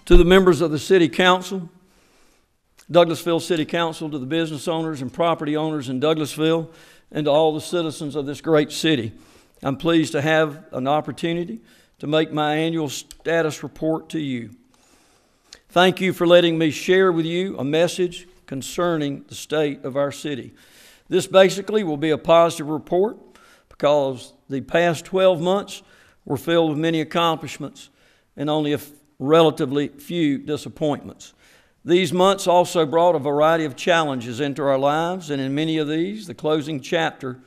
To the members of the City Council, Douglasville City Council, to the business owners and property owners in Douglasville, and to all the citizens of this great city, I'm pleased to have an opportunity to make my annual status report to you. Thank you for letting me share with you a message concerning the state of our city. This basically will be a positive report because the past 12 months were filled with many accomplishments and only a relatively few disappointments. These months also brought a variety of challenges into our lives, and in many of these, the closing chapter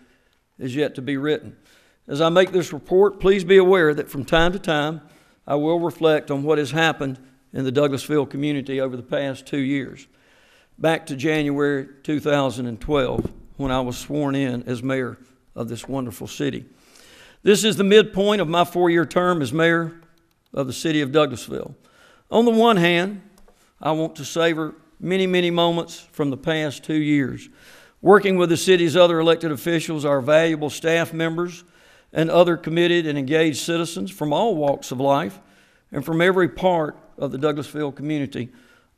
is yet to be written. As I make this report, please be aware that from time to time, I will reflect on what has happened in the Douglasville community over the past 2 years, back to January 2012, when I was sworn in as mayor of this wonderful city. This is the midpoint of my 4-year term as mayor of the city of Douglasville. On the one hand, I want to savor many, many moments from the past 2 years, working with the city's other elected officials, our valuable staff members, and other committed and engaged citizens from all walks of life and from every part of the Douglasville community.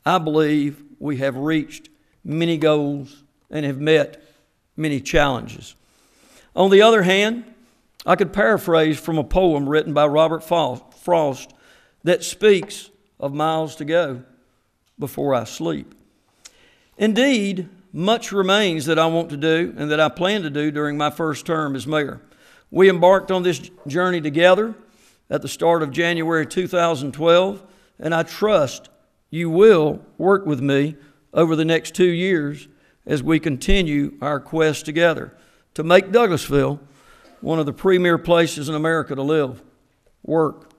I believe we have reached many goals and have met many challenges. On the other hand, I could paraphrase from a poem written by Robert Frost that speaks of miles to go before I sleep. Indeed, much remains that I want to do and that I plan to do during my first term as mayor. We embarked on this journey together at the start of January 2012, and I trust you will work with me over the next 2 years as we continue our quest together to make Douglasville one of the premier places in America to live, work,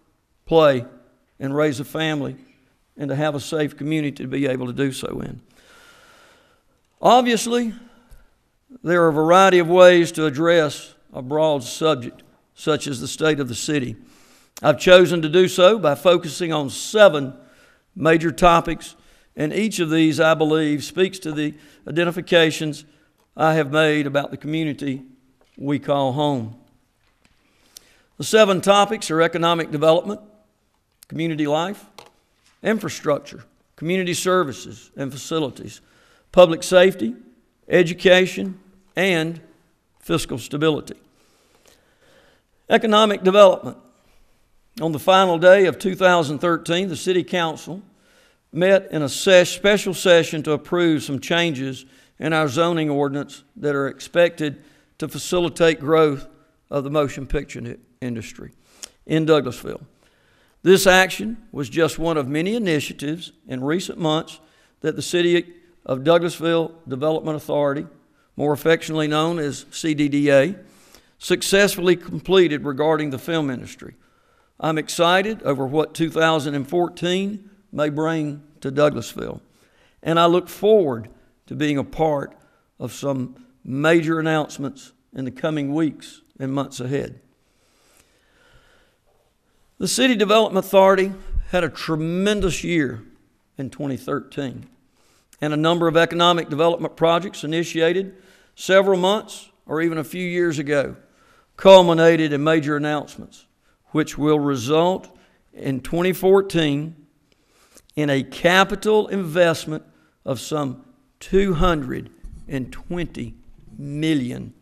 play, and raise a family, and to have a safe community to be able to do so in. Obviously, there are a variety of ways to address a broad subject, such as the state of the city. I've chosen to do so by focusing on 7 major topics, and each of these, I believe, speaks to the identifications I have made about the community we call home. The 7 topics are economic development, community life, infrastructure, community services and facilities, public safety, education, and fiscal stability. Economic development. On the final day of 2013, the City Council met in a special session to approve some changes in our zoning ordinance that are expected to facilitate growth of the motion picture industry in Douglasville. This action was just one of many initiatives in recent months that the City of Douglasville Development Authority, more affectionately known as CDDA, successfully completed regarding the film industry. I'm excited over what 2014 may bring to Douglasville, and I look forward to being a part of some major announcements in the coming weeks and months ahead. The City Development Authority had a tremendous year in 2013, and a number of economic development projects initiated several months or even a few years ago culminated in major announcements, which will result in 2014 in a capital investment of some $220 million,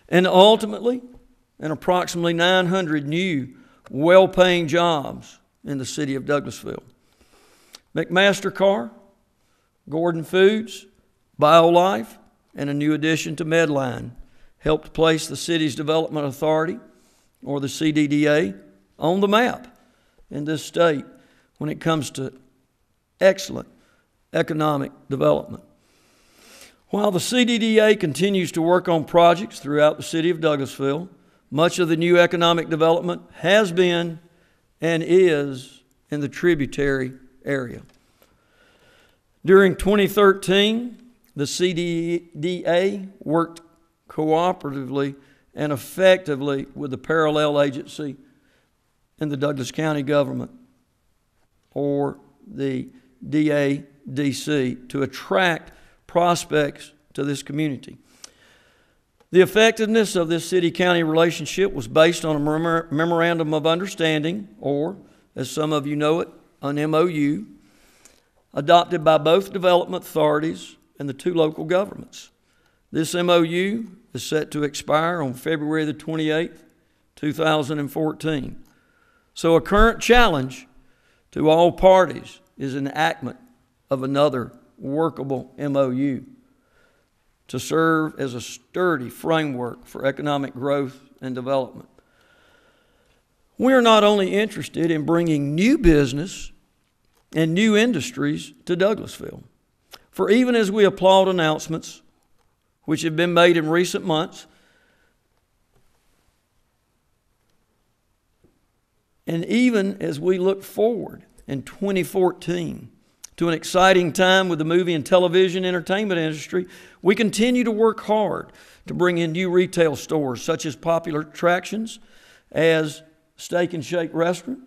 and ultimately in approximately 900 new well-paying jobs in the city of Douglasville. McMaster-Carr, Gordon Foods, BioLife, and a new addition to Medline helped place the city's development authority, or the CDDA, on the map in this state when it comes to excellent economic development. While the CDDA continues to work on projects throughout the city of Douglasville, much of the new economic development has been and is in the tributary area. During 2013, the CDDA worked cooperatively and effectively with the parallel agency in the Douglas County government, or the DADC, to attract prospects to this community. The effectiveness of this city-county relationship was based on a memorandum of understanding, or, as some of you know it, an MOU adopted by both development authorities and the two local governments. This MOU is set to expire on February the 28th, 2014. So a current challenge to all parties is enactment of another workable MOU to serve as a sturdy framework for economic growth and development. We are not only interested in bringing new business and new industries to Douglasville, for even as we applaud announcements which have been made in recent months, and even as we look forward in 2014 to an exciting time with the movie and television entertainment industry, we continue to work hard to bring in new retail stores such as popular attractions as Steak and Shake Restaurant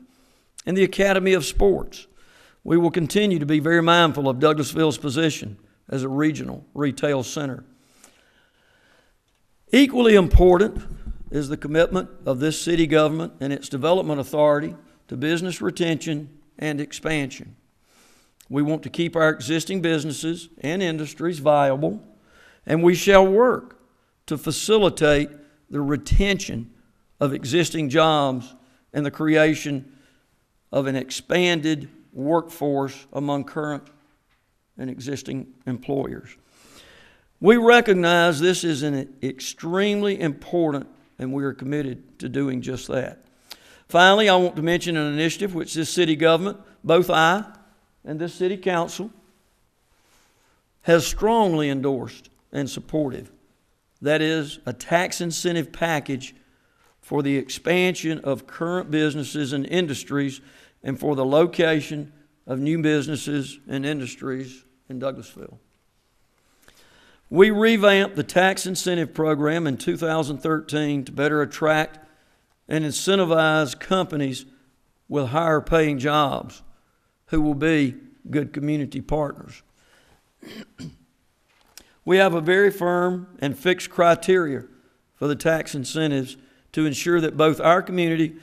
and the Academy of Sports. We will continue to be very mindful of Douglasville's position as a regional retail center. Equally important is the commitment of this city government and its development authority to business retention and expansion. We want to keep our existing businesses and industries viable, and we shall work to facilitate the retention of existing jobs and the creation of an expanded workforce among current and existing employers. We recognize this is an extremely important, and we are committed to doing just that. Finally, I want to mention an initiative which this city government, both I and this city council, has strongly endorsed and supported. That is a tax incentive package for the expansion of current businesses and industries and for the location of new businesses and industries in Douglasville. We revamped the tax incentive program in 2013 to better attract and incentivize companies with higher paying jobs who will be good community partners. We have a very firm and fixed criteria for the tax incentives to ensure that both our community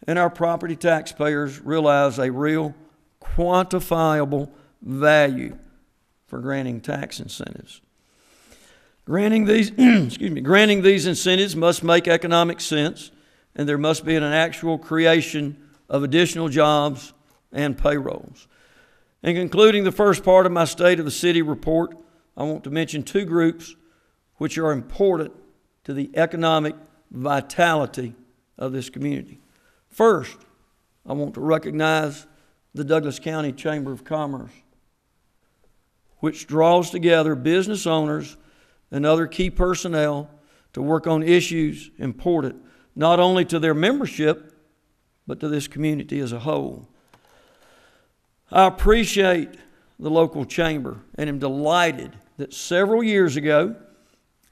and our property taxpayers realize a real quantifiable value for granting tax incentives. Granting these, granting these incentives must make economic sense, and there must be an actual creation of additional jobs and payrolls. In concluding the first part of my State of the City report, I want to mention two groups which are important to the economic vitality of this community. First, I want to recognize the Douglas County Chamber of Commerce, which draws together business owners and other key personnel to work on issues important not only to their membership, but to this community as a whole. I appreciate the local chamber and am delighted that several years ago,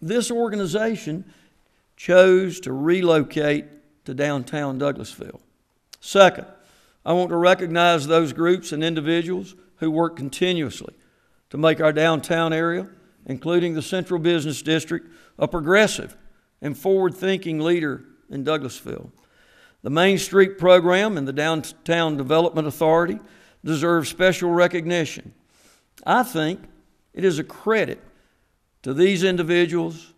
this organization chose to relocate to downtown Douglasville. Second, I want to recognize those groups and individuals who work continuously to make our downtown area, including the Central Business District, a progressive and forward-thinking leader in Douglasville. The Main Street Program and the Downtown Development Authority deserve special recognition. I think it is a credit to these individuals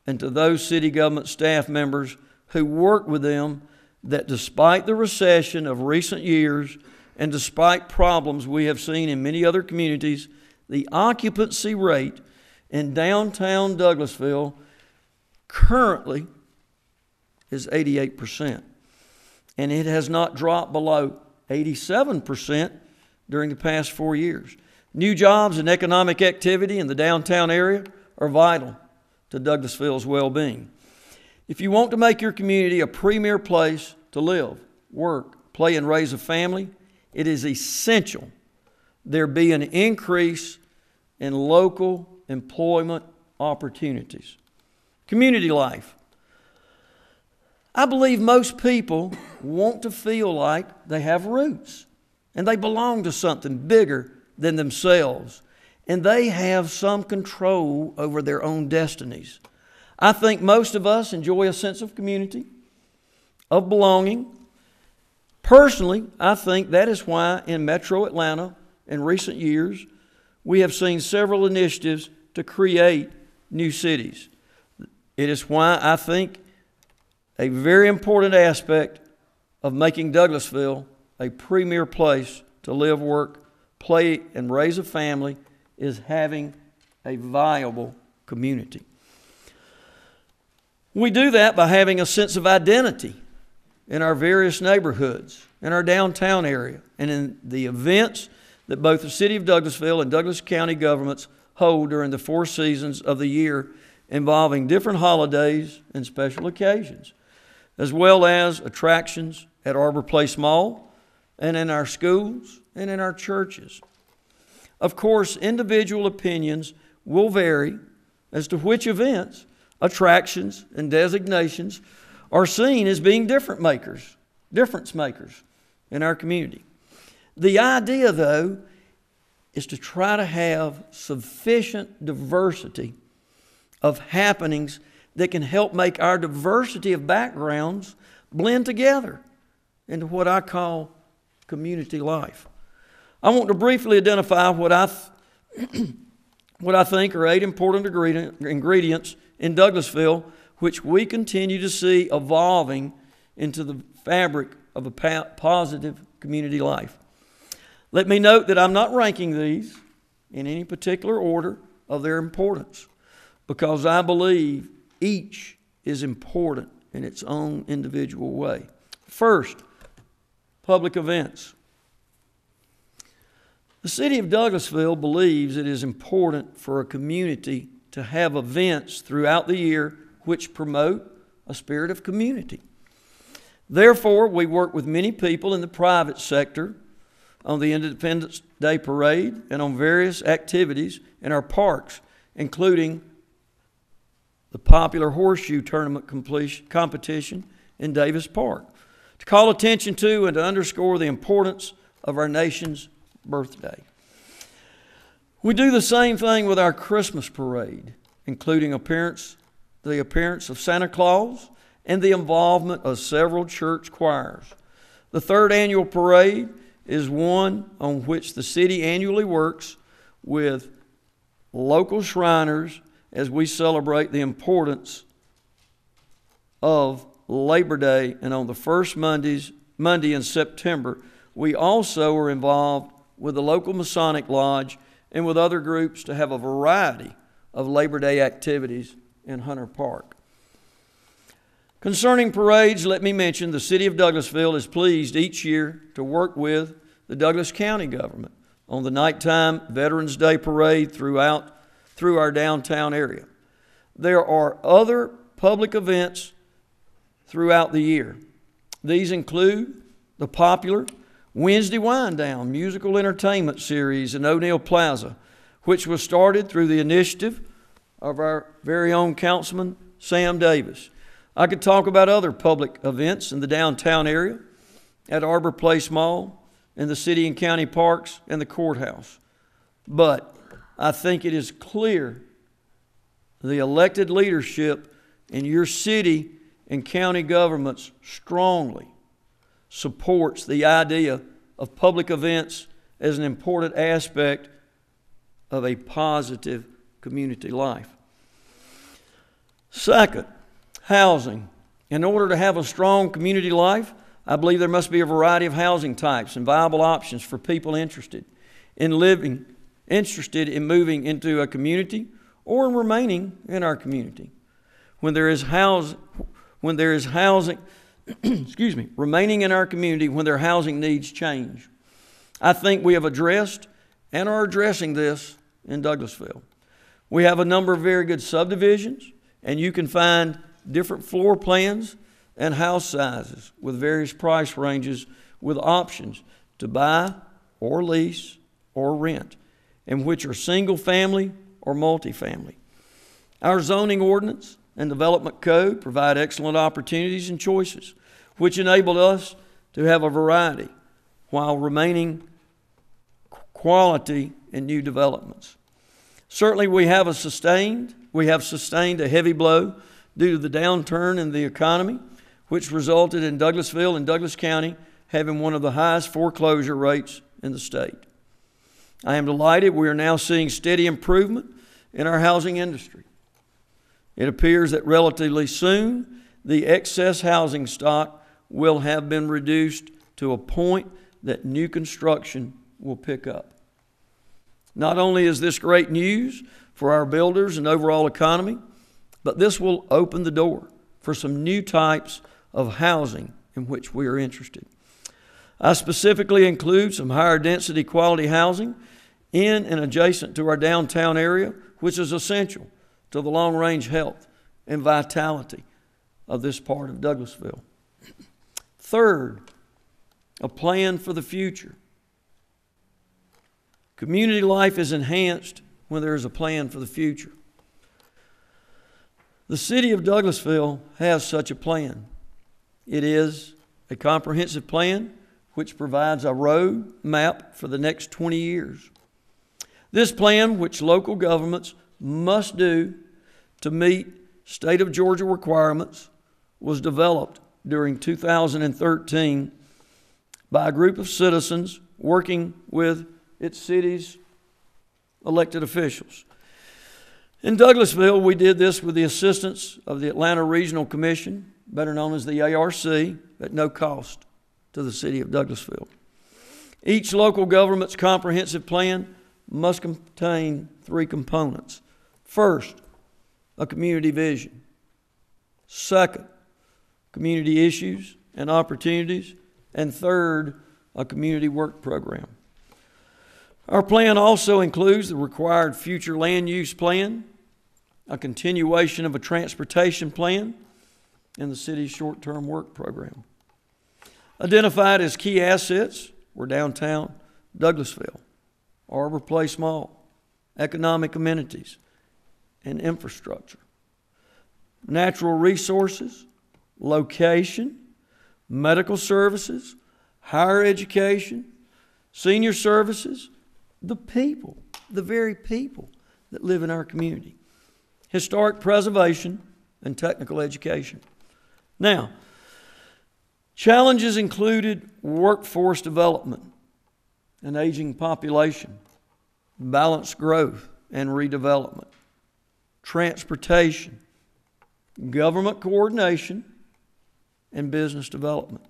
and to those city government staff members who work with them that despite the recession of recent years and despite problems we have seen in many other communities, the occupancy rate in downtown Douglasville currently is 88%. And it has not dropped below 87% during the past 4 years. New jobs and economic activity in the downtown area are vital to Douglasville's well-being. If you want to make your community a premier place to live, work, play, and raise a family, it is essential there be an increase in local employment opportunities. Community life. I believe most people want to feel like they have roots and they belong to something bigger than themselves, and they have some control over their own destinies. I think most of us enjoy a sense of community, of belonging, Personally, I think that is why in Metro Atlanta in recent years, we have seen several initiatives to create new cities. It is why I think a very important aspect of making Douglasville a premier place to live, work, play, and raise a family is having a viable community. We do that by having a sense of identity in our various neighborhoods, in our downtown area, and in the events that both the City of Douglasville and Douglas County governments hold during the 4 seasons of the year, involving different holidays and special occasions, as well as attractions at Arbor Place Mall and in our schools and in our churches. Of course, individual opinions will vary as to which events, attractions, and designations are seen as being difference makers in our community. The idea, though, is to try to have sufficient diversity of happenings that can help make our diversity of backgrounds blend together into what I call community life. I want to briefly identify what I think are 8 important ingredients in Douglasville, which we continue to see evolving into the fabric of a positive community life. Let me note that I'm not ranking these in any particular order of their importance, because I believe each is important in its own individual way. First, public events. The City of Douglasville believes it is important for a community to have events throughout the year which promote a spirit of community. Therefore, we work with many people in the private sector on the Independence Day Parade and on various activities in our parks, including the popular horseshoe tournament competition in Davis Park, to call attention to and to underscore the importance of our nation's birthday. We do the same thing with our Christmas parade, including the appearance of Santa Claus and the involvement of several church choirs. The 3rd annual parade is one on which the city annually works with local Shriners as we celebrate the importance of Labor Day. And on the first Monday in September, we also are involved with the local Masonic Lodge and with other groups to have a variety of Labor Day activities in Hunter Park. Concerning parades, let me mention the City of Douglasville is pleased each year to work with the Douglas County government on the nighttime Veterans Day Parade through our downtown area. There are other public events throughout the year. These include the popular Wednesday Wind Down musical entertainment series in O'Neill Plaza, which was started through the initiative of our very own Councilman Sam Davis. I could talk about other public events in the downtown area, at Arbor Place Mall, in the city and county parks, and the courthouse. But I think it is clear the elected leadership in your city and county governments strongly supports the idea of public events as an important aspect of a positive community life. Second, housing. In order to have a strong community life, I believe there must be a variety of housing types and viable options for people interested in moving into a community or in remaining in our community. When there is housing, remaining in our community when their housing needs change. I think we have addressed and are addressing this in Douglasville. We have a number of very good subdivisions, and you can find different floor plans and house sizes with various price ranges with options to buy or lease or rent, and which are single family or multifamily. Our zoning ordinance and development code provide excellent opportunities and choices, which enabled us to have a variety while remaining quality in new developments. Certainly we have sustained a heavy blow due to the downturn in the economy, which resulted in Douglasville and Douglas County having one of the highest foreclosure rates in the state. I am delighted we are now seeing steady improvement in our housing industry. It appears that relatively soon the excess housing stock will have been reduced to a point that new construction will pick up. Not only is this great news for our builders and overall economy, but this will open the door for some new types of housing in which we are interested. I specifically include some higher density quality housing in and adjacent to our downtown area, which is essential to the long-range health and vitality of this part of Douglasville. Third, a plan for the future. Community life is enhanced when there is a plan for the future. The city of Douglasville has such a plan. It is a comprehensive plan which provides a road map for the next 20 years. This plan, which local governments must do to meet state of Georgia requirements, was developed during 2013 by a group of citizens working with its city's elected officials. In Douglasville, we did this with the assistance of the Atlanta Regional Commission, better known as the ARC, at no cost to the city of Douglasville. Each local government's comprehensive plan must contain three components. First, a community vision. Second, community issues and opportunities. And third, a community work program. Our plan also includes the required future land use plan, a continuation of a transportation plan, and the city's short-term work program. Identified as key assets were downtown Douglasville, Arbor Place Mall, economic amenities, and infrastructure, natural resources, location, medical services, higher education, senior services, the people, the very people that live in our community, historic preservation, and technical education. Now, challenges included workforce development, an aging population, balanced growth and redevelopment, transportation, government coordination, and business development.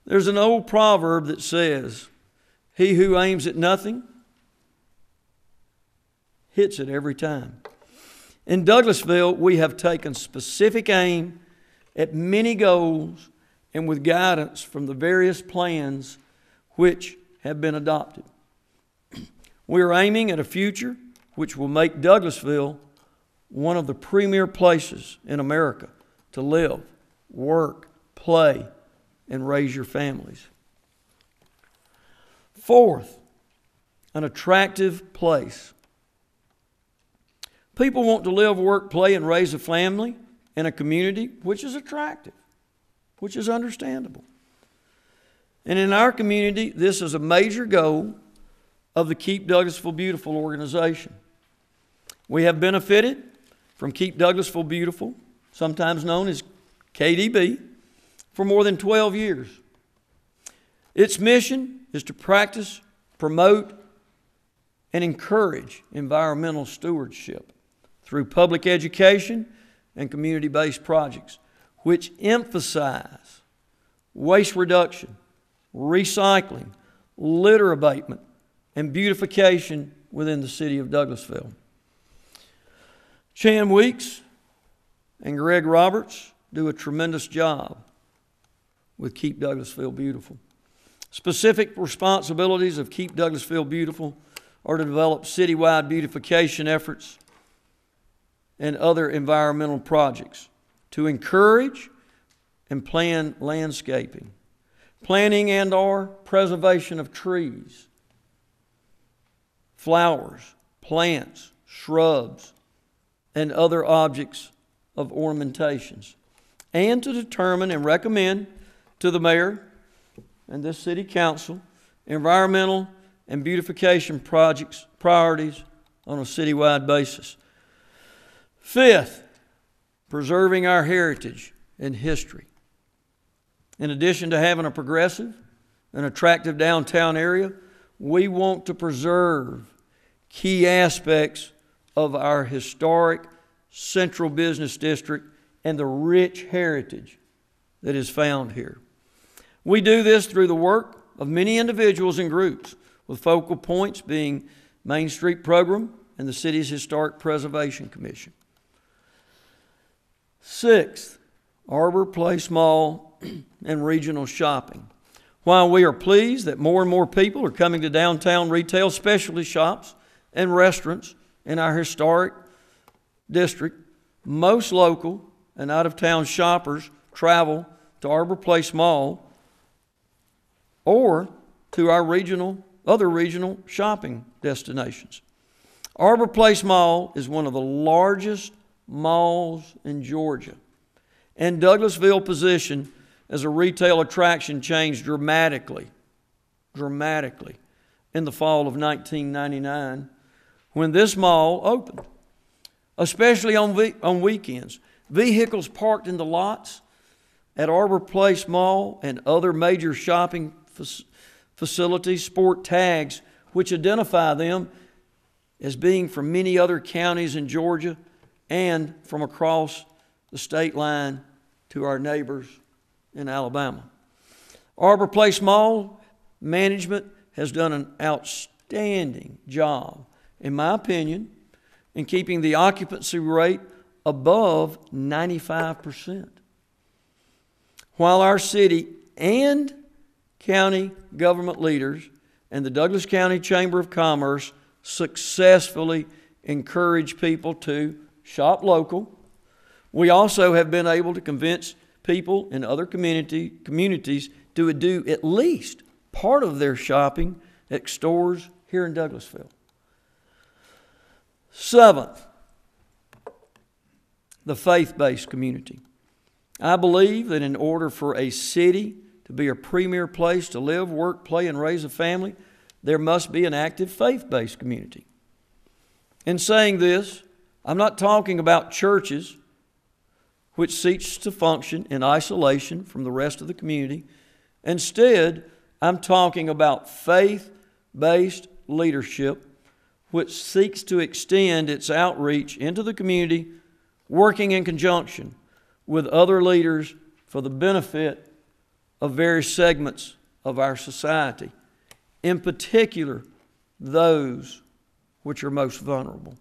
There's an old proverb that says, "He who aims at nothing hits it every time." In Douglasville, we have taken specific aim at many goals and with guidance from the various plans which have been adopted. We are aiming at a future which will make Douglasville one of the premier places in America to live, work, play, and raise your families. Fourth, an attractive place. People want to live, work, play, and raise a family in a community which is attractive, which is understandable. And in our community, this is a major goal of the Keep Douglasville Beautiful organization. We have benefited from Keep Douglasville Beautiful, sometimes known as KDB, for more than 12 years. Its mission is to practice, promote, and encourage environmental stewardship through public education and community-based projects, which emphasize waste reduction, recycling, litter abatement, and beautification within the city of Douglasville. Chan Weeks and Greg Roberts do a tremendous job with Keep Douglasville Beautiful. Specific responsibilities of Keep Douglasville Beautiful are to develop citywide beautification efforts and other environmental projects, to encourage and plan landscaping, planting and or preservation of trees, flowers, plants, shrubs, and other objects of ornamentations, and to determine and recommend to the mayor and this city council environmental and beautification projects priorities on a citywide basis. Fifth, preserving our heritage and history. In addition to having a progressive an attractive downtown area, we want to preserve key aspects of our historic central business district and the rich heritage that is found here. We do this through the work of many individuals and groups, with focal points being Main Street Program and the city's Historic Preservation Commission. Sixth, Arbor Place Mall and regional shopping. While we are pleased that more and more people are coming to downtown retail specialty shops and restaurants in our historic district, most local and out-of-town shoppers travel to Arbor Place Mall or to our other regional shopping destinations. Arbor Place Mall is one of the largest malls in Georgia, and Douglasville's position as a retail attraction changed dramatically in the fall of 1999 when this mall opened, especially on weekends. Vehicles parked in the lots at Arbor Place Mall and other major shopping facilities sport tags which identify them as being from many other counties in Georgia and from across the state line to our neighbors in Alabama. Arbor Place Mall management has done an outstanding job, in my opinion, in keeping the occupancy rate above 95%. While our city and county government leaders and the Douglas County Chamber of Commerce successfully encourage people to shop local, we also have been able to convince people in other communities to do at least part of their shopping at stores here in Douglasville. Seventh, the faith-based community. I believe that in order for a city to be a premier place to live, work, play, and raise a family, there must be an active faith-based community. In saying this, I'm not talking about churches which seeks to function in isolation from the rest of the community. Instead, I'm talking about faith-based leadership which seeks to extend its outreach into the community, working in conjunction with other leaders for the benefit of various segments of our society, in particular those which are most vulnerable.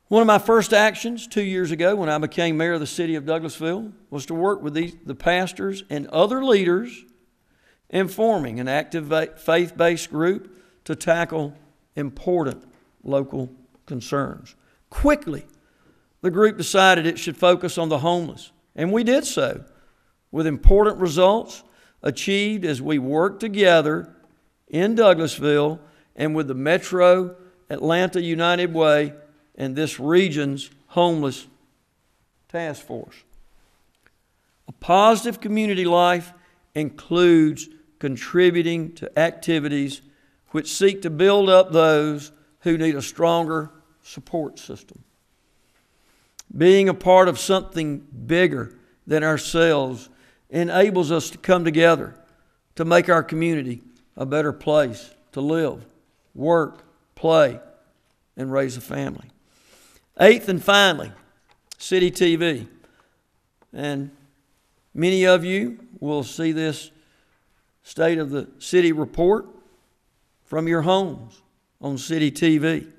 One of my first actions 2 years ago when I became mayor of the city of Douglasville was to work with the pastors and other leaders in forming an active faith-based group to tackle important local concerns. Quickly, the group decided it should focus on the homeless, and we did so, with important results achieved as we worked together in Douglasville and with the Metro Atlanta United Way and this region's homeless task force. A positive community life includes contributing to activities which seek to build up those who need a stronger support system. Being a part of something bigger than ourselves enables us to come together to make our community a better place to live, work, play, and raise a family. Eighth and finally, City TV. And many of you will see this State of the City report from your homes on City TV.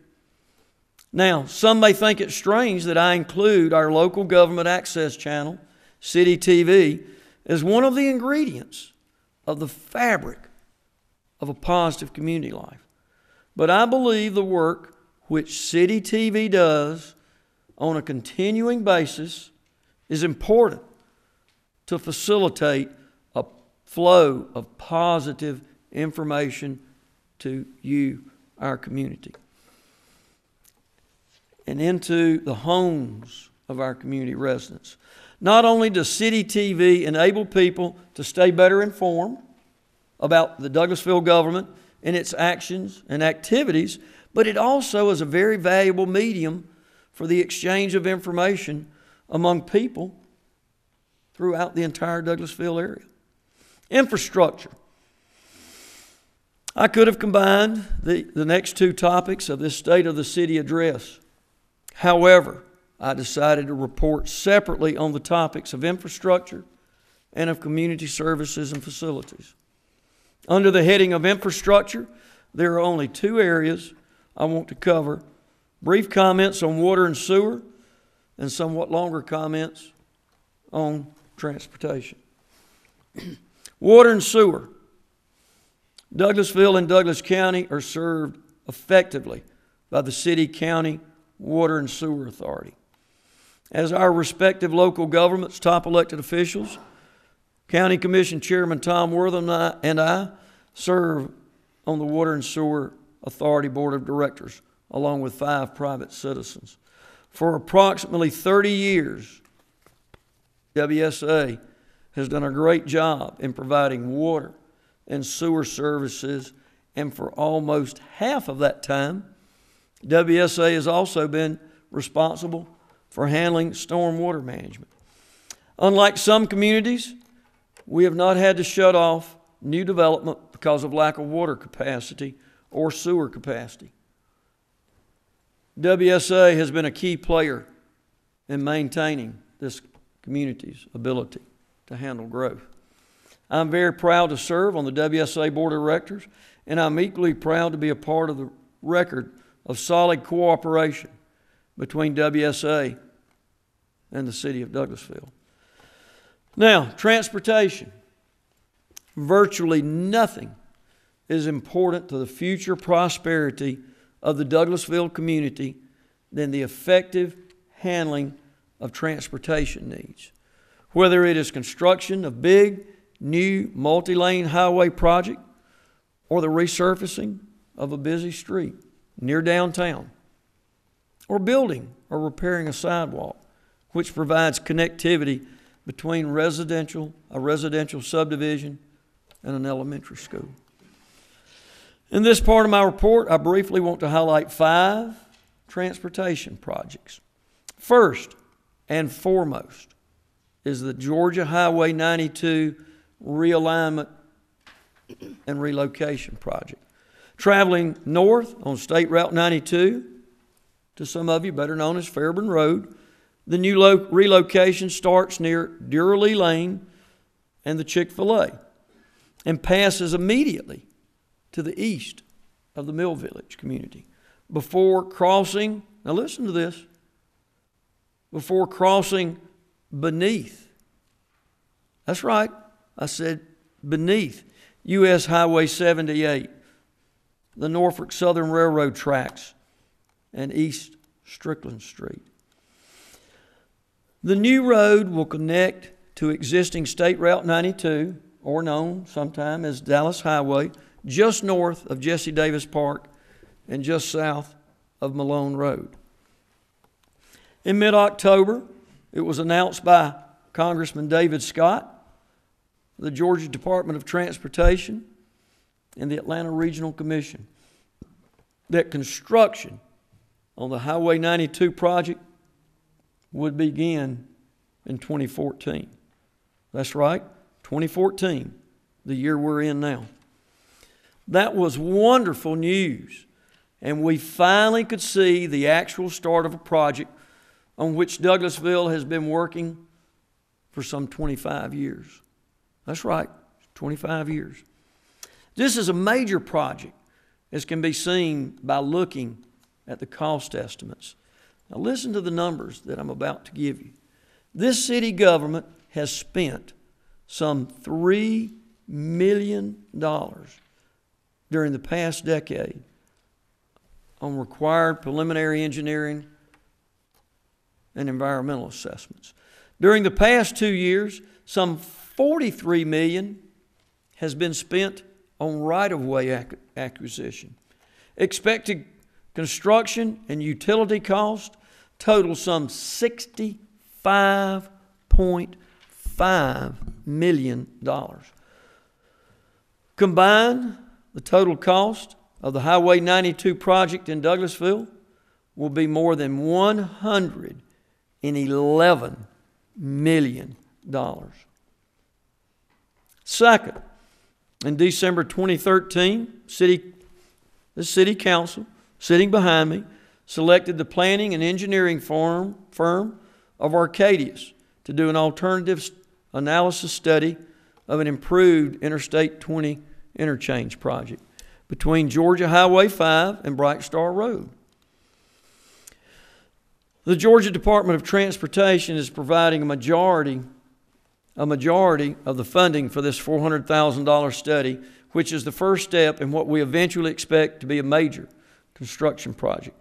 Now, some may think it strange that I include our local government access channel, City TV, as one of the ingredients of the fabric of a positive community life. But I believe the work which City TV does on a continuing basis is important to facilitate a flow of positive information to you, our community, and into the homes of our community residents. Not only does City TV enable people to stay better informed about the Douglasville government and its actions and activities, but it also is a very valuable medium for the exchange of information among people throughout the entire Douglasville area. Infrastructure. I could have combined the next two topics of this State of the City address. However, I decided to report separately on the topics of infrastructure and of community services and facilities. Under the heading of infrastructure, there are only two areas I want to cover: brief comments on water and sewer, and somewhat longer comments on transportation. Water and sewer. Douglasville and Douglas County are served effectively by the City-County Water and Sewer Authority. As our respective local governments' top elected officials, County Commission Chairman Tom Wortham and I serve on the Water and Sewer Authority Board of Directors, along with 5 private citizens. For approximately 30 years, WSA has done a great job in providing water and sewer services, and for almost half of that time, WSA has also been responsible for handling stormwater management. Unlike some communities, we have not had to shut off new development because of lack of water capacity or sewer capacity. WSA has been a key player in maintaining this community's ability to handle growth. I'm very proud to serve on the WSA Board of Directors, and I'm equally proud to be a part of the record of solid cooperation between WSA and the City of Douglasville. Now, transportation. Virtually nothing is important to the future prosperity of the Douglasville community than the effective handling of transportation needs. Whether it is construction of big, new multi-lane highway project or the resurfacing of a busy street near downtown, or building or repairing a sidewalk which provides connectivity between a residential subdivision and an elementary school. In this part of my report, I briefly want to highlight 5 transportation projects. First and foremost is the Georgia Highway 92 realignment and relocation project. Traveling north on State Route 92, to some of you better known as Fairburn Road, the new relocation starts near Durley Lane and the Chick-fil-A and passes immediately to the east of the Mill Village community before crossing, now listen to this, before crossing beneath, that's right, I said beneath U.S. Highway 78, the Norfolk Southern Railroad tracks, and East Strickland Street. The new road will connect to existing State Route 92, or known sometime as Dallas Highway, just north of Jesse Davis Park and just south of Malone Road. In mid-October, it was announced by Congressman David Scott, the Georgia Department of Transportation, and the Atlanta Regional Commission that construction on the Highway 92 project would begin in 2014. That's right, 2014, the year we're in now. That was wonderful news, and we finally could see the actual start of a project on which Douglasville has been working for some 25 years. That's right, 25 years. This is a major project, as can be seen by looking at the cost estimates. Now listen to the numbers that I'm about to give you. This city government has spent some $3 million during the past decade on required preliminary engineering and environmental assessments. During the past 2 years, some $43 million has been spent on right-of-way acquisition. Expected construction and utility cost total some $65.5 million. Combined, the total cost of the Highway 92 project in Douglasville will be more than $111 million. Second, in December 2013, the City Council, sitting behind me, selected the planning and engineering firm of Arcadius to do an alternative analysis study of an improved Interstate 20 interchange project between Georgia Highway 5 and Bright Star Road. The Georgia Department of Transportation is providing a majority of the funding for this $400,000 study, which is the first step in what we eventually expect to be a major construction project.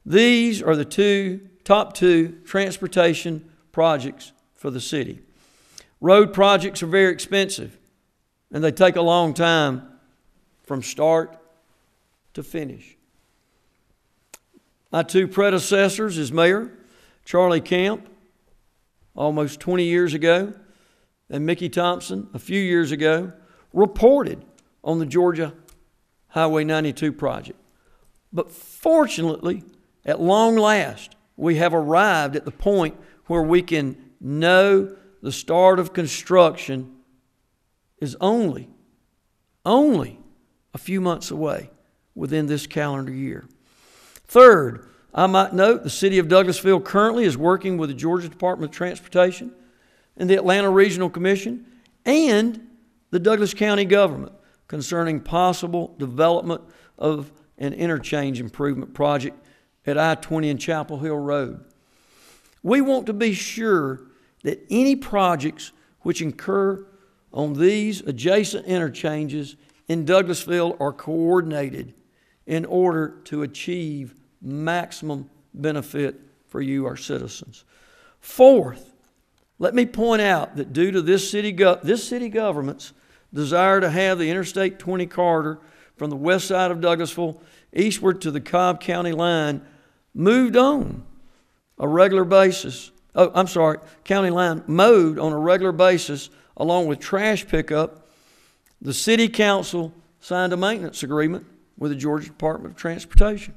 These are the top two transportation projects for the city. Road projects are very expensive, and they take a long time from start to finish. My two predecessors as mayor, Charlie Camp, almost 20 years ago, and Mickey Thompson, a few years ago, reported on the Georgia Highway 92 project. But fortunately, at long last, we have arrived at the point where we can know the start of construction is only a few months away within this calendar year. Third, I might note the City of Douglasville currently is working with the Georgia Department of Transportation and the Atlanta Regional Commission and the Douglas County government concerning possible development of an interchange improvement project at I-20 and Chapel Hill Road. We want to be sure that any projects which incur on these adjacent interchanges in Douglasville are coordinated in order to achieve maximum benefit for you, our citizens. Fourth, let me point out that due to this city government's desire to have the Interstate 20 corridor from the west side of Douglasville eastward to the Cobb County line moved on a regular basis. County line mowed on a regular basis along with trash pickup, the City Council signed a maintenance agreement with the Georgia Department of Transportation.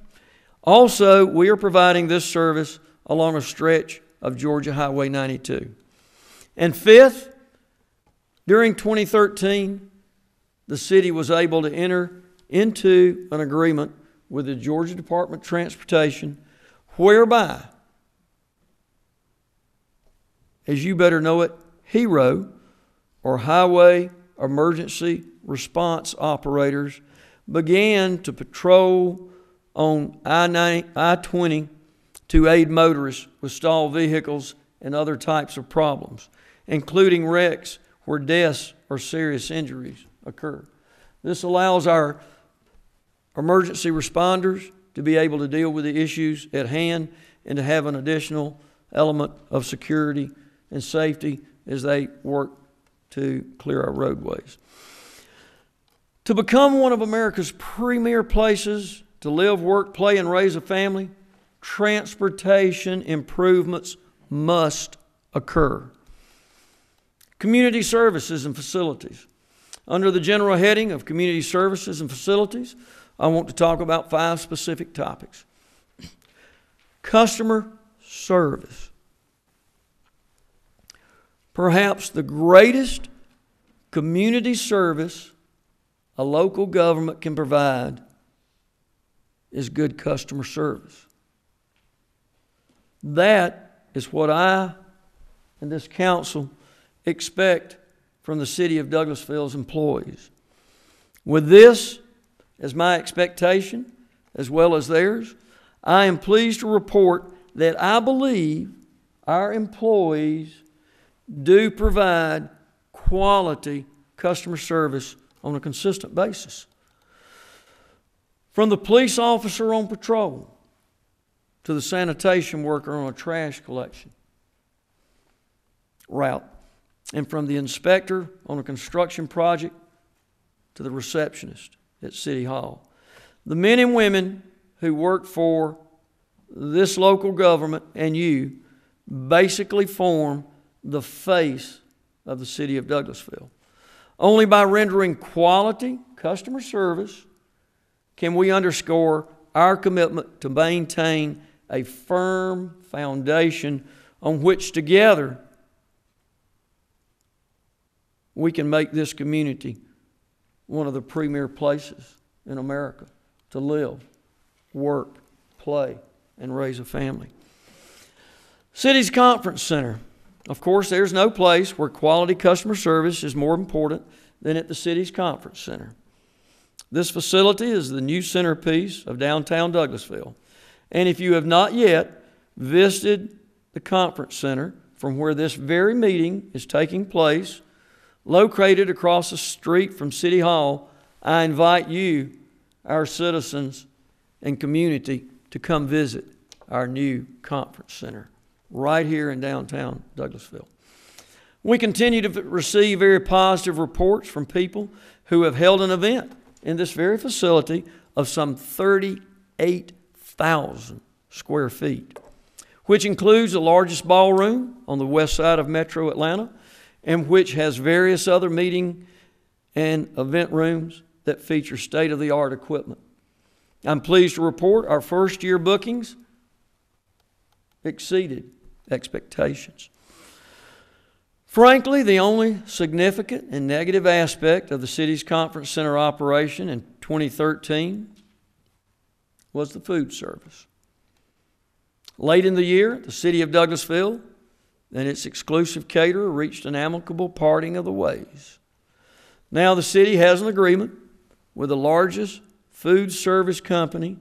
Also, we are providing this service along a stretch of Georgia Highway 92. And fifth, during 2013, the city was able to enter into an agreement with the Georgia Department of Transportation whereby, as you better know it, HERO, or Highway Emergency Response Operators, began to patrol on I-20 to aid motorists with stalled vehicles and other types of problems, including wrecks where deaths or serious injuries occur. This allows our emergency responders to be able to deal with the issues at hand and to have an additional element of security and safety as they work to clear our roadways. To become one of America's premier places to live, work, play, and raise a family, transportation improvements must occur. Community services and facilities. Under the general heading of community services and facilities, I want to talk about 5 specific topics. Customer service. Perhaps the greatest community service a local government can provide is good customer service. That is what I and this council expect from the City of Douglasville's employees. With this as my expectation, as well as theirs, I am pleased to report that I believe our employees do provide quality customer service on a consistent basis. From the police officer on patrol to the sanitation worker on a trash collection route, and from the inspector on a construction project to the receptionist at City Hall. The men and women who work for this local government and you basically form the face of the City of Douglasville. Only by rendering quality customer service can we underscore our commitment to maintain a firm foundation on which together we can make this community one of the premier places in America to live, work, play, and raise a family. City's Conference Center. Of course, there's no place where quality customer service is more important than at the City's Conference Center. This facility is the new centerpiece of downtown Douglasville. And if you have not yet visited the Conference Center from where this very meeting is taking place, located across the street from City Hall, I invite you, our citizens and community, to come visit our new Conference Center right here in downtown Douglasville. We continue to receive very positive reports from people who have held an event in this very facility of some 38,000 square feet, which includes the largest ballroom on the west side of Metro Atlanta, and which has various other meeting and event rooms that feature state-of-the-art equipment. I'm pleased to report our first-year bookings exceeded expectations. Frankly, the only significant and negative aspect of the city's conference center operation in 2013 was the food service. Late in the year, the city of Douglasville and its exclusive caterer reached an amicable parting of the ways. Now the city has an agreement with the largest food service company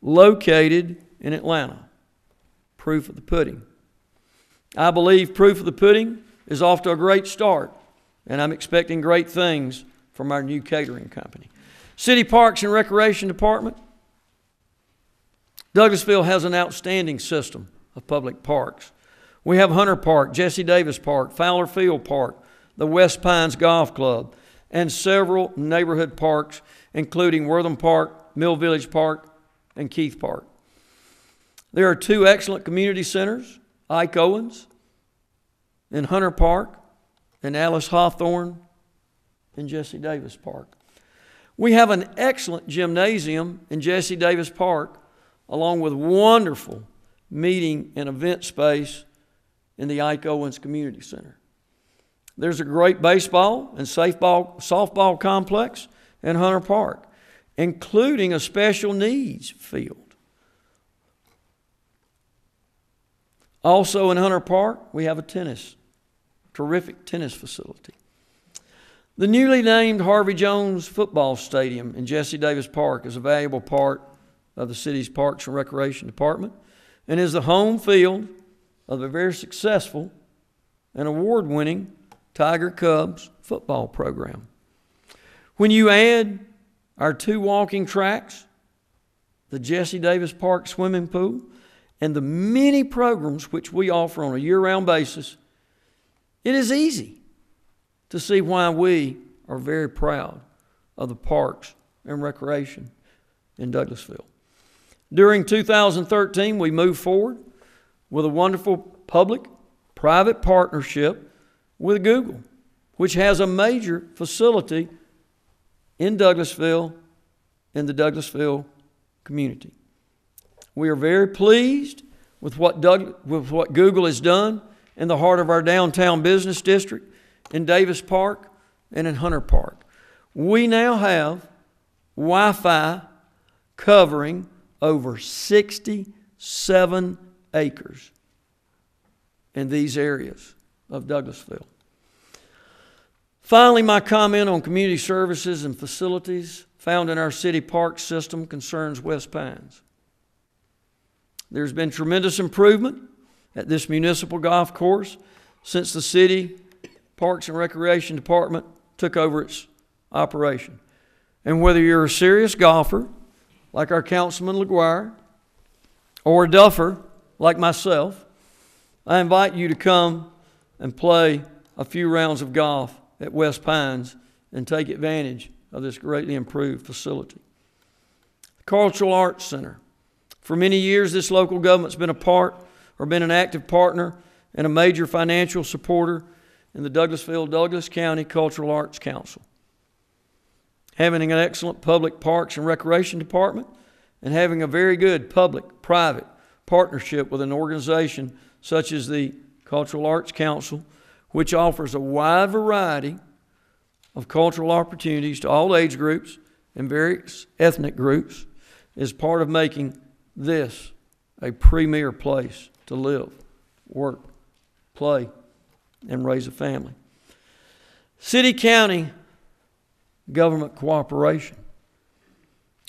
located in Atlanta, Proof of the Pudding. I believe Proof of the Pudding is off to a great start, and I'm expecting great things from our new catering company. City Parks and Recreation Department. Douglasville has an outstanding system of public parks. We have Hunter Park, Jesse Davis Park, Fowler Field Park, the West Pines Golf Club, and several neighborhood parks, including Wortham Park, Mill Village Park, and Keith Park. There are two excellent community centers, Ike Owens in Hunter Park, and Alice Hawthorne in Jesse Davis Park. We have an excellent gymnasium in Jesse Davis Park, along with wonderful meeting and event space in the Ike Owens Community Center. There's a great baseball and softball complex in Hunter Park, including a special needs field. Also in Hunter Park, we have a terrific tennis facility. The newly named Harvey Jones Football Stadium in Jesse Davis Park is a valuable part of the city's Parks and Recreation Department and is the home field of a very successful and award-winning Tiger Cubs football program. When you add our two walking tracks, the Jesse Davis Park swimming pool, and the many programs which we offer on a year-round basis, it is easy to see why we are very proud of the Parks and Recreation in Douglasville. During 2013, we moved forward with a wonderful public-private partnership with Google, which has a major facility in Douglasville, in the Douglasville community. We are very pleased with what Google has done in the heart of our downtown business district, in Davis Park and in Hunter Park. We now have Wi-Fi covering over 67 acres in these areas of Douglasville. Finally, my comment on community services and facilities found in our city park system concerns West Pines. There's been tremendous improvement at this municipal golf course since the city Parks and Recreation Department took over its operation. And whether you're a serious golfer, like our Councilman LaGuire, or a duffer, like myself, I invite you to come and play a few rounds of golf at West Pines and take advantage of this greatly improved facility. The Cultural Arts Center. For many years, this local government's been an active partner and a major financial supporter in the Douglas County Cultural Arts Council. Having an excellent public parks and recreation department and having a very good public-private partnership with an organization such as the Cultural Arts Council, which offers a wide variety of cultural opportunities to all age groups and various ethnic groups is part of making this a premier place to live, work, play, and raise a family. City-county government cooperation.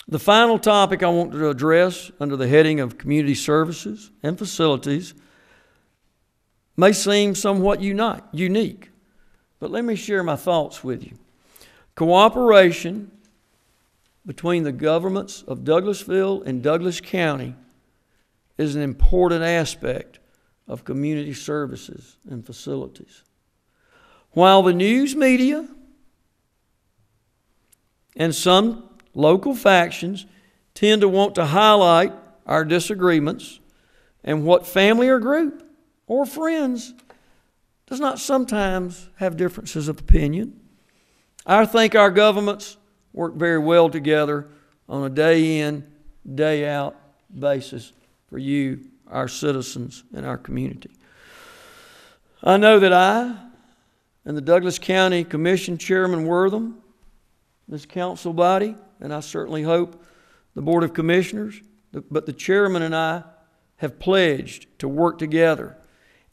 The final topic I want to address under the heading of community services and facilities may seem somewhat unique, but let me share my thoughts with you. Cooperation between the governments of Douglasville and Douglas County is an important aspect of community services and facilities. While the news media and some local factions tend to want to highlight our disagreements and what family or group or friends does not sometimes have differences of opinion, I think our governments work very well together on a day in, day out basis for you, our citizens, and our community. I know that I and the Douglas County Commission Chairman Wortham, this council body, and I certainly hope the Board of Commissioners, but the chairman and I have pledged to work together.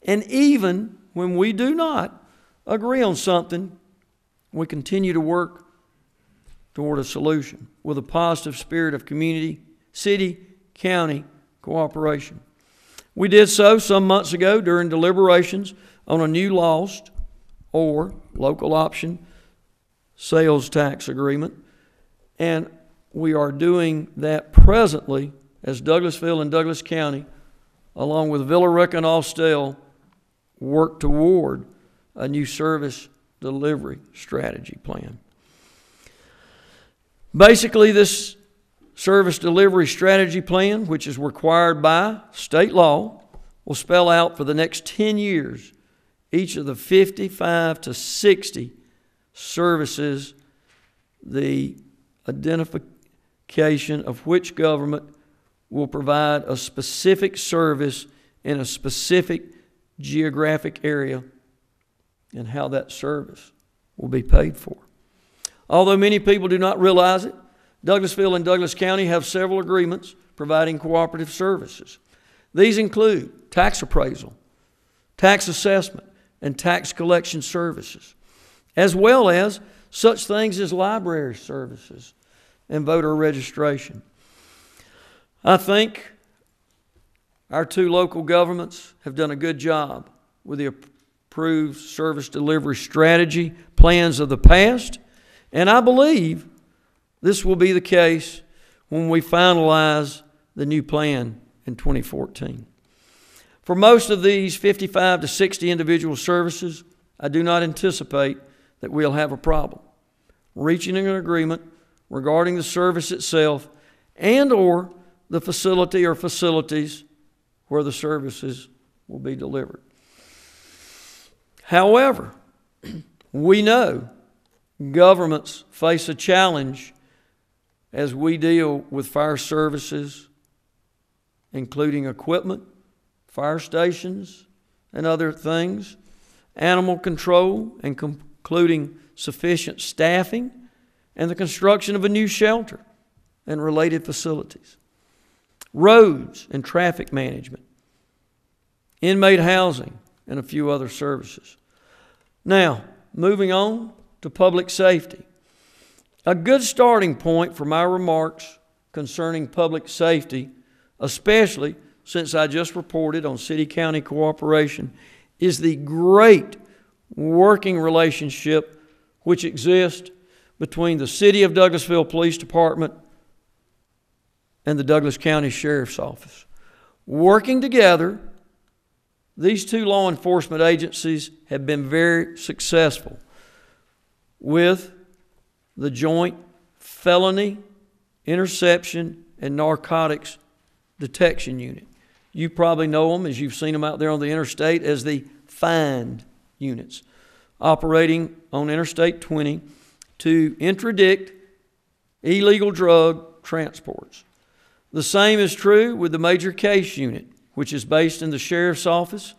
And even when we do not agree on something, we continue to work toward a solution with a positive spirit of community, city, county cooperation. We did so some months ago during deliberations on a new lost or local option sales tax agreement, and we are doing that presently as Douglasville and Douglas County, along with Villa Rica and Austell, work toward a new service delivery strategy plan. Basically, this service delivery strategy plan, which is required by state law, will spell out for the next 10 years each of the 55 to 60 services, the identification of which government will provide a specific service in a specific geographic area and how that service will be paid for. Although many people do not realize it, Douglasville and Douglas County have several agreements providing cooperative services. These include tax appraisal, tax assessment, and tax collection services, as well as such things as library services and voter registration. I think our two local governments have done a good job with the approved service delivery strategy plans of the past, and I believe this will be the case when we finalize the new plan in 2014. For most of these 55 to 60 individual services, I do not anticipate that we'll have a problem reaching an agreement regarding the service itself and or the facility or facilities where the services will be delivered. However, we know governments face a challenge as we deal with fire services, including equipment, fire stations, and other things, animal control, and including sufficient staffing, and the construction of a new shelter and related facilities, roads and traffic management, inmate housing, and a few other services. Now, moving on to public safety. A good starting point for my remarks concerning public safety, especially since I just reported on city-county cooperation, is the great working relationship which exists between the City of Douglasville Police Department and the Douglas County Sheriff's Office. Working together, these two law enforcement agencies have been very successful with the Joint Felony, Interception, and Narcotics Detection Unit. You probably know them, as you've seen them out there on the interstate, as the FIND units, operating on Interstate 20 to interdict illegal drug transports. The same is true with the Major Case Unit, which is based in the Sheriff's Office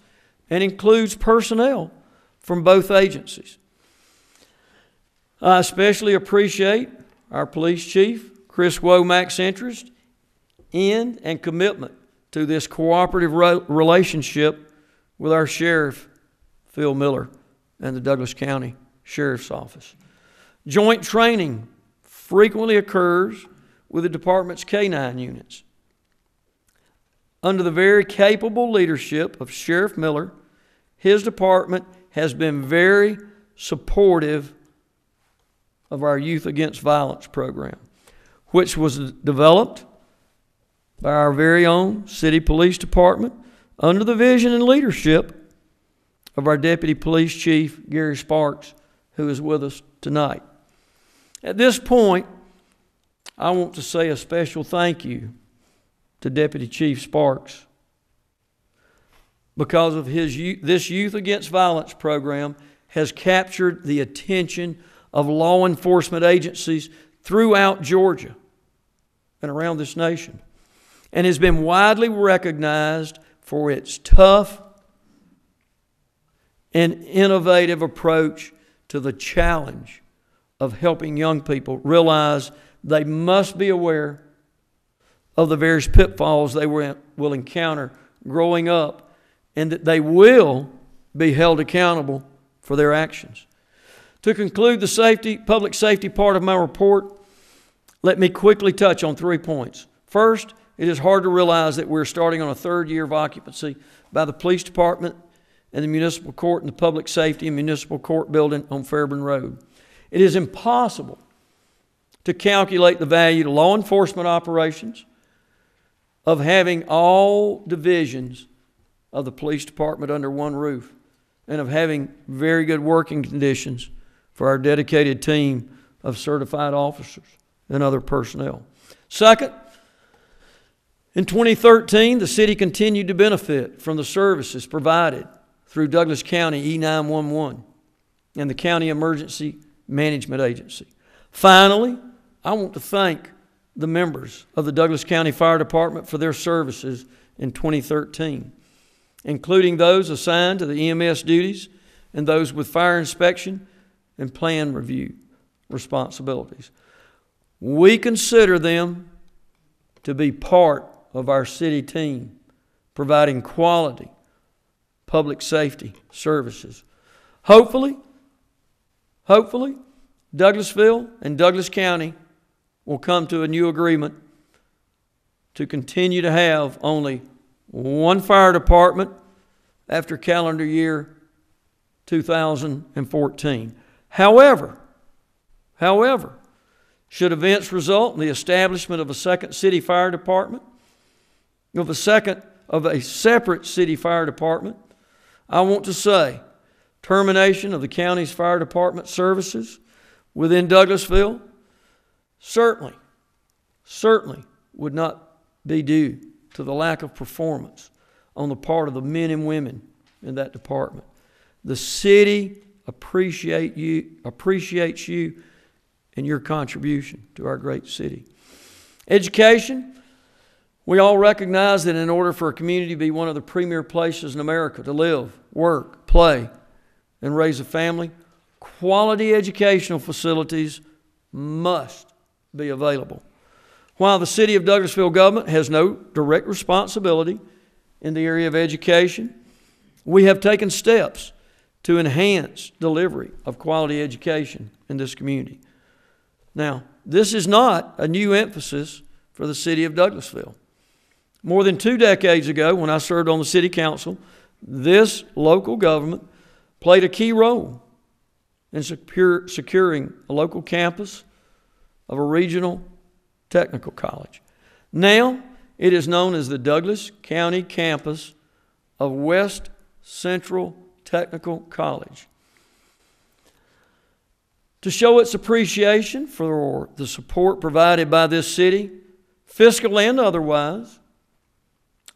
and includes personnel from both agencies. I especially appreciate our police chief, Chris Womack's interest in and commitment to this cooperative relationship with our sheriff, Phil Miller, and the Douglas County Sheriff's Office. Joint training frequently occurs with the department's K-9 units. Under the very capable leadership of Sheriff Miller, his department has been very supportive of our Youth Against Violence program, which was developed by our very own City Police Department under the vision and leadership of our Deputy Police Chief, Gary Sparks, who is with us tonight. At this point, I want to say a special thank you to Deputy Chief Sparks because of this Youth Against Violence program has captured the attention of law enforcement agencies throughout Georgia and around this nation, and has been widely recognized for its tough and innovative approach to the challenge of helping young people realize they must be aware of the various pitfalls they will encounter growing up, and that they will be held accountable for their actions. To conclude the public safety part of my report, let me quickly touch on 3 points. First, it is hard to realize that we're starting on a third year of occupancy by the police department and the municipal court and the public safety and municipal court building on Fairburn Road. It is impossible to calculate the value to law enforcement operations of having all divisions of the police department under one roof and of having very good working conditions for our dedicated team of certified officers and other personnel. Second, in 2013, the city continued to benefit from the services provided through Douglas County E911 and the County Emergency Management Agency. Finally, I want to thank the members of the Douglas County Fire Department for their services in 2013, including those assigned to the EMS duties and those with fire inspection and plan review responsibilities. We consider them to be part of our city team, providing quality public safety services. Hopefully, Douglasville and Douglas County will come to a new agreement to continue to have only one fire department after calendar year 2014. However, should events result in the establishment of a second city fire department, of a separate city fire department, I want to say termination of the county's fire department services within Douglasville certainly would not be due to the lack of performance on the part of the men and women in that department. The city appreciates you and your contribution to our great city. Education. We all recognize that in order for a community to be one of the premier places in America to live, work, play, and raise a family, quality educational facilities must be available. While the City of Douglasville government has no direct responsibility in the area of education, we have taken steps to enhance delivery of quality education in this community. Now, this is not a new emphasis for the City of Douglasville. More than 2 decades ago, when I served on the City Council, this local government played a key role in securing a local campus of a regional technical college. Now, it is known as the Douglas County campus of West Central Technical College. To show its appreciation for the support provided by this city, fiscal and otherwise,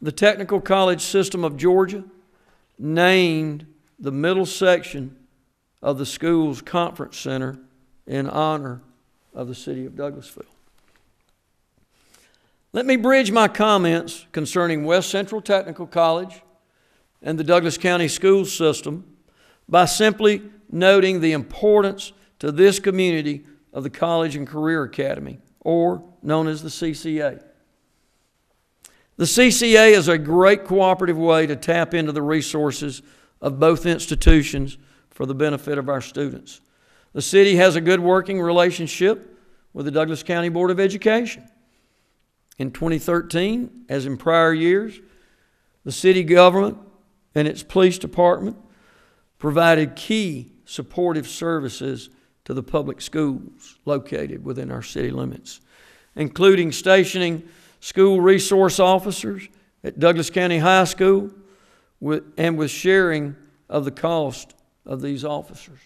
the Technical College System of Georgia named the middle section of the school's conference center in honor of the city of Douglasville. Let me bridge my comments concerning West Central Technical College and the Douglas County school system by simply noting the importance to this community of the College and Career Academy, or known as the CCA. The CCA is a great cooperative way to tap into the resources of both institutions for the benefit of our students. The city has a good working relationship with the Douglas County Board of Education. In 2013, as in prior years, the city government and its police department provided key supportive services to the public schools located within our city limits, including stationing school resource officers at Douglas County High School and with sharing of the cost of these officers.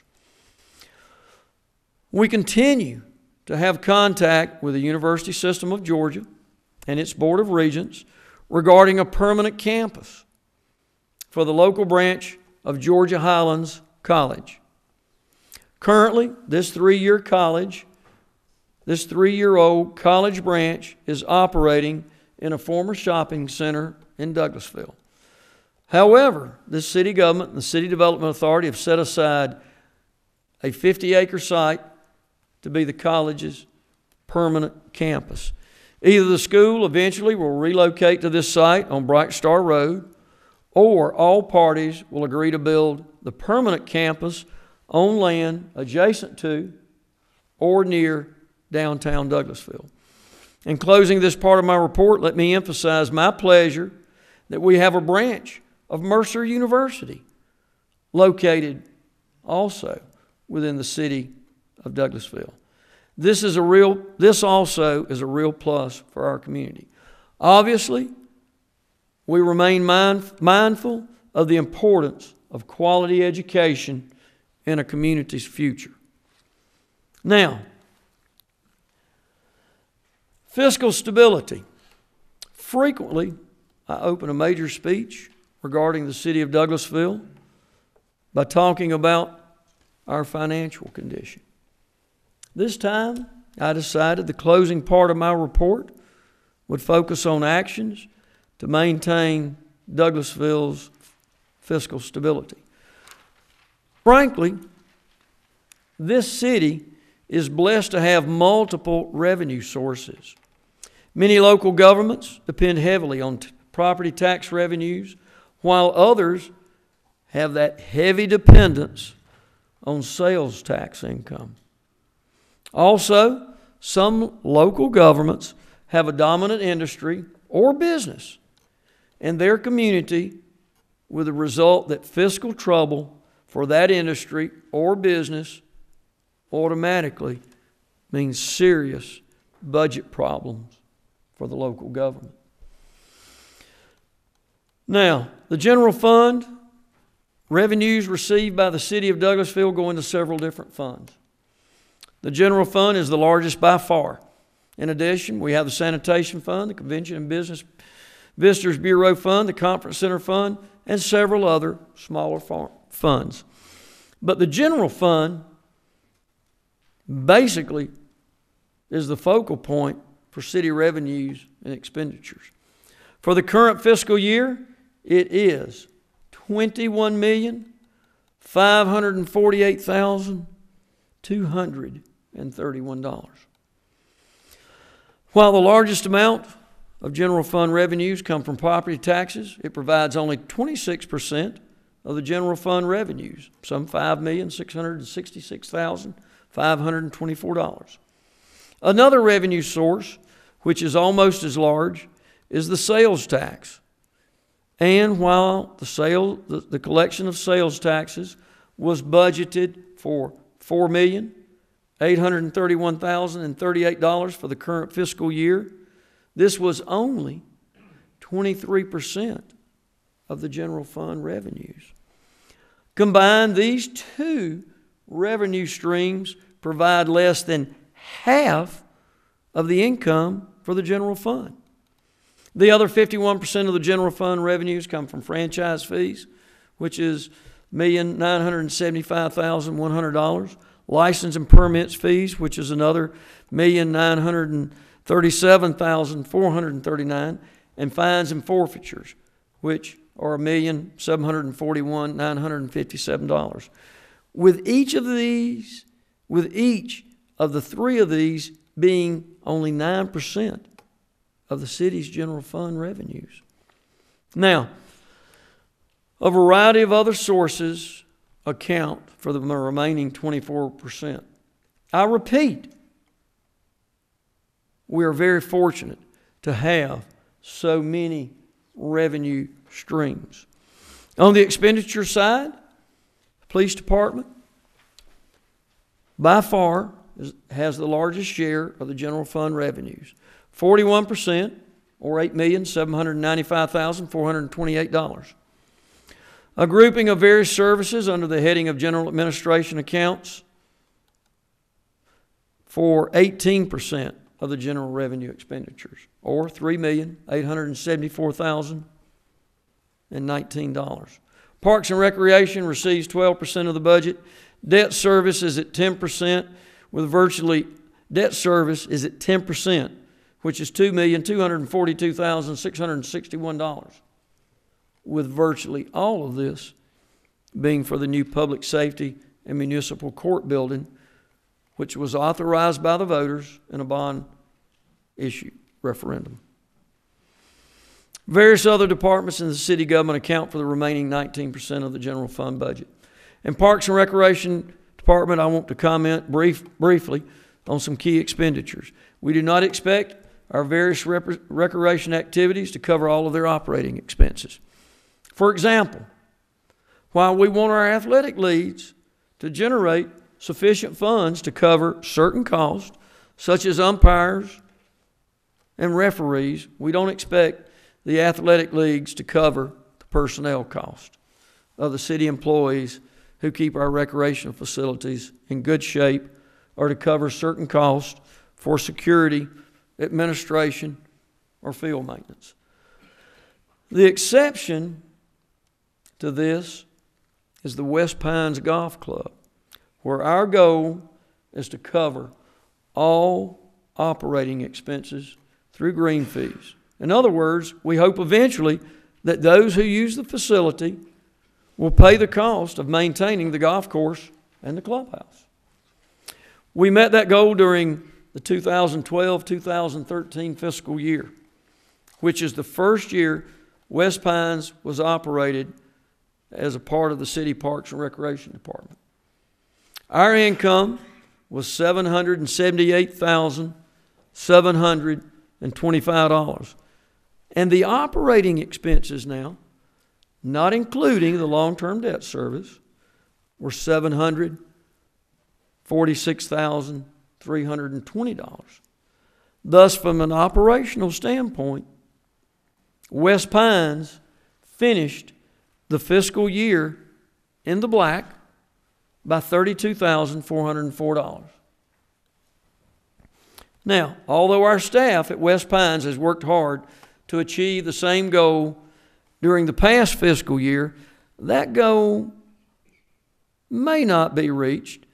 We continue to have contact with the University System of Georgia and its Board of Regents regarding a permanent campus for the local branch of Georgia Highlands College. Currently, this three-year-old college branch is operating in a former shopping center in Douglasville. However, the city government and the City Development Authority have set aside a 50-acre site to be the college's permanent campus. Either the school eventually will relocate to this site on Bright Star Road, or all parties will agree to build the permanent campus on land adjacent to or near downtown Douglasville. In closing this part of my report, let me emphasize my pleasure that we have a branch of Mercer University located also within the city of Douglasville. This also is a real plus for our community. Obviously, we remain mindful of the importance of quality education in a community's future. Now, fiscal stability. Frequently, I open a major speech regarding the city of Douglasville by talking about our financial condition. This time, I decided the closing part of my report would focus on actions to maintain Douglasville's fiscal stability. Frankly, this city is blessed to have multiple revenue sources. Many local governments depend heavily on property tax revenues, while others have that heavy dependence on sales tax income. Also, some local governments have a dominant industry or business in their community, with the result that fiscal trouble for that industry or business automatically means serious budget problems for the local government. Now, the general fund, revenues received by the city of Douglasville go into several different funds. The general fund is the largest by far. In addition, we have the sanitation fund, the Convention and Business Visitors Bureau Fund, the Conference Center Fund, and several other smaller funds. But the general fund basically is the focal point for city revenues and expenditures. For the current fiscal year, it is $21,548,231. While the largest amount of general fund revenues come from property taxes, it provides only 26% of the general fund revenues, some $5,666,524. Another revenue source, which is almost as large, is the sales tax. And while the collection of sales taxes was budgeted for $4,831,038 for the current fiscal year, this was only 23% of the general fund revenues. Combined, these two revenue streams provide less than half of the income for the general fund. The other 51% of the general fund revenues come from franchise fees, which is $1,975,100. License and permits fees, which is another $1,937,439, and fines and forfeitures, which are $1,741,957. With each of these with each of the three of these being only 9% of the city's general fund revenues. Now, a variety of other sources account for the remaining 24%. I repeat, we are very fortunate to have so many revenue streams. On the expenditure side, the police department by far has the largest share of the general fund revenues, 41%, or $8,795,428. A grouping of various services under the heading of general administration accounts for 18% of the general revenue expenditures, or $3,874,019. Parks and Recreation receives 12% of the budget. Debt service is at 10%, debt service is at 10%, which is $2,242,661, with virtually all of this being for the new public safety and municipal court building, which was authorized by the voters in a bond issue referendum. Various other departments in the city government account for the remaining 19% of the general fund budget. In Parks and Recreation Department, I want to comment briefly on some key expenditures. We do not expect our various recreation activities to cover all of their operating expenses. For example, while we want our athletic leagues to generate sufficient funds to cover certain costs, such as umpires and referees, we don't expect the athletic leagues to cover the personnel cost of the city employees who keep our recreational facilities in good shape, or to cover certain costs for security, administration, or field maintenance. The exception to this is the West Pines Golf Club, where our goal is to cover all operating expenses through green fees. In other words, we hope eventually that those who use the facility will pay the cost of maintaining the golf course and the clubhouse. We met that goal during the 2012-2013 fiscal year, which is the first year West Pines was operated as a part of the City Parks and Recreation Department. Our income was $778,725. And the operating expenses now, not including the long-term debt service, were $746,320. Thus, from an operational standpoint, West Pines finished the fiscal year in the black by $32,404. Now, although our staff at West Pines has worked hard to achieve the same goal during the past fiscal year, that goal may not be reached,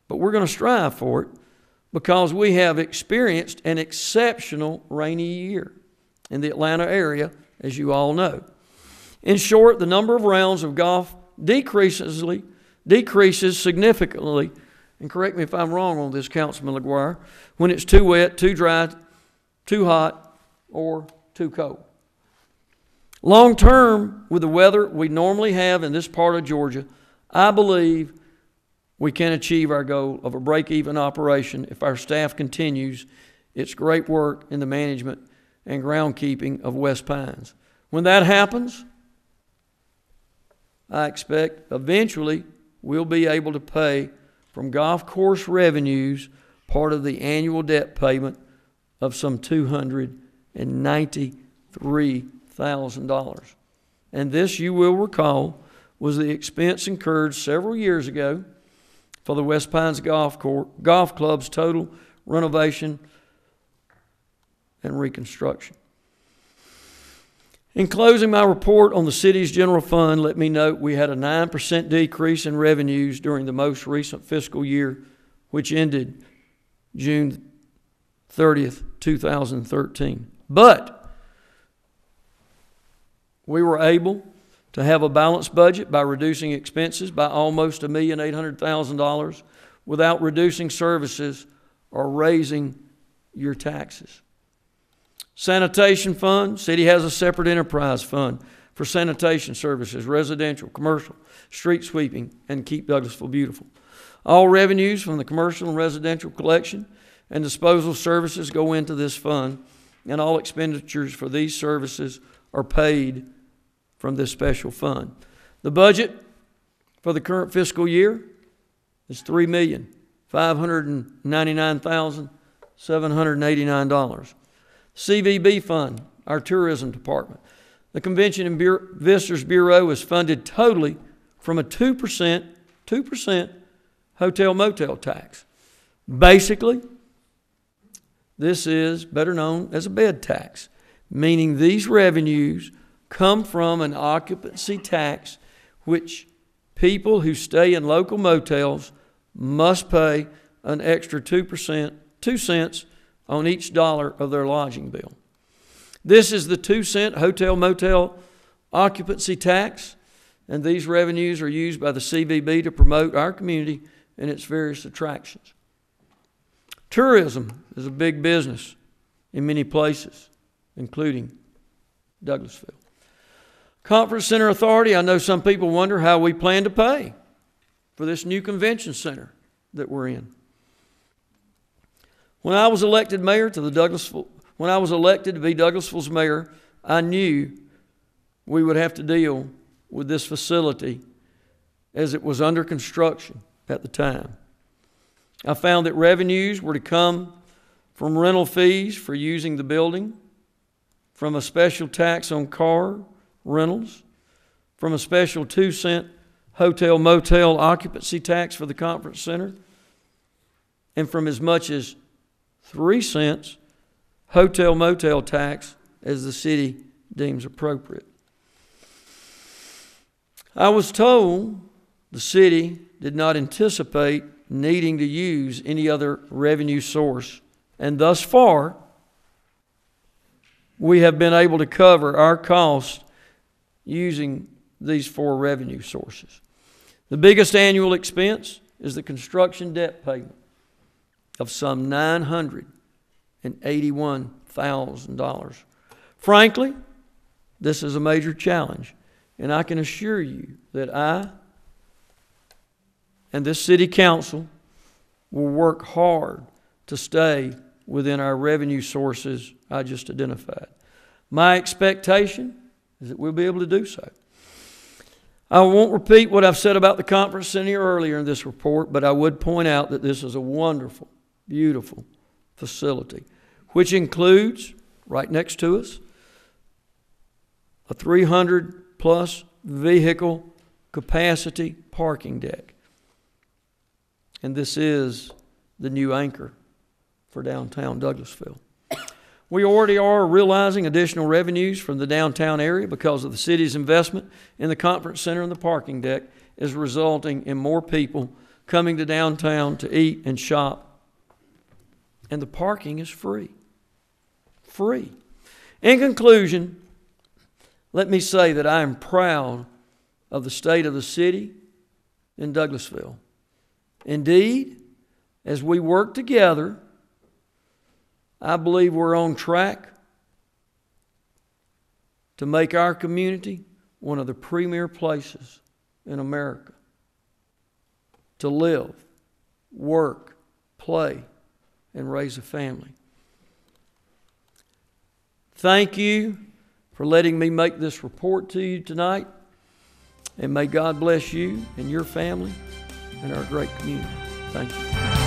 but we're going to strive for it because we have experienced an exceptional rainy year in the Atlanta area, as you all know. In short, the number of rounds of golf decreases significantly, and correct me if I'm wrong on this, Councilman LaGuire, when it's too wet, too dry, too hot, or too cold. Long term, with the weather we normally have in this part of Georgia, I believe we can achieve our goal of a break-even operation if our staff continues its great work in the management and groundkeeping of West Pines. When that happens, I expect eventually we'll be able to pay from golf course revenues part of the annual debt payment of some $293,000. And this, you will recall, was the expense incurred several years ago for the West Pines Golf Club's total renovation and reconstruction. In closing my report on the city's general fund, let me note we had a 9% decrease in revenues during the most recent fiscal year, which ended June 30th, 2013. But we were able to have a balanced budget by reducing expenses by almost $1,800,000 without reducing services or raising your taxes. Sanitation fund. City has a separate enterprise fund for sanitation services, residential, commercial, street sweeping, and Keep Douglasville Beautiful. All revenues from the commercial and residential collection and disposal services go into this fund, and all expenditures for these services are paid from this special fund. The budget for the current fiscal year is $3,599,789. CVB fund, our tourism department. The Convention and Visitors Bureau is funded totally from a 2% hotel motel tax. Basically, this is better known as a bed tax, meaning these revenues come from an occupancy tax which people who stay in local motels must pay an extra 2 cents on each dollar of their lodging bill. This is the 2-cent hotel motel occupancy tax, and these revenues are used by the CVB to promote our community and its various attractions. Tourism is a big business in many places, including Douglasville. Conference Center Authority, I know some people wonder how we plan to pay for this new convention center that we're in. When I was elected mayor to when I was elected to be Douglasville's mayor, I knew we would have to deal with this facility as it was under construction at the time. I found that revenues were to come from rental fees for using the building, from a special tax on car rentals, from a special 2-cent hotel motel occupancy tax for the conference center, and from as much as 3 cents hotel motel tax as the city deems appropriate. I was told the city did not anticipate needing to use any other revenue source, and thus far we have been able to cover our costs using these 4 revenue sources. The biggest annual expense is the construction debt payment of some $981,000. Frankly, this is a major challenge, and I can assure you that I and this city council will work hard to stay within our revenue sources I just identified. My expectation is that we'll be able to do so. I won't repeat what I've said about the conference center earlier in this report, but I would point out that this is a wonderful, beautiful facility, which includes, right next to us, a 300-plus vehicle capacity parking deck. And this is the new anchor for downtown Douglasville. We already are realizing additional revenues from the downtown area because of the city's investment in the conference center and the parking deck is resulting in more people coming to downtown to eat and shop. And the parking is free. Free. In conclusion, let me say that I am proud of the state of the city in Douglasville. Indeed, as we work together, I believe we're on track to make our community one of the premier places in America to live, work, play, and raise a family. Thank you for letting me make this report to you tonight, and may God bless you and your family and our great community. Thank you.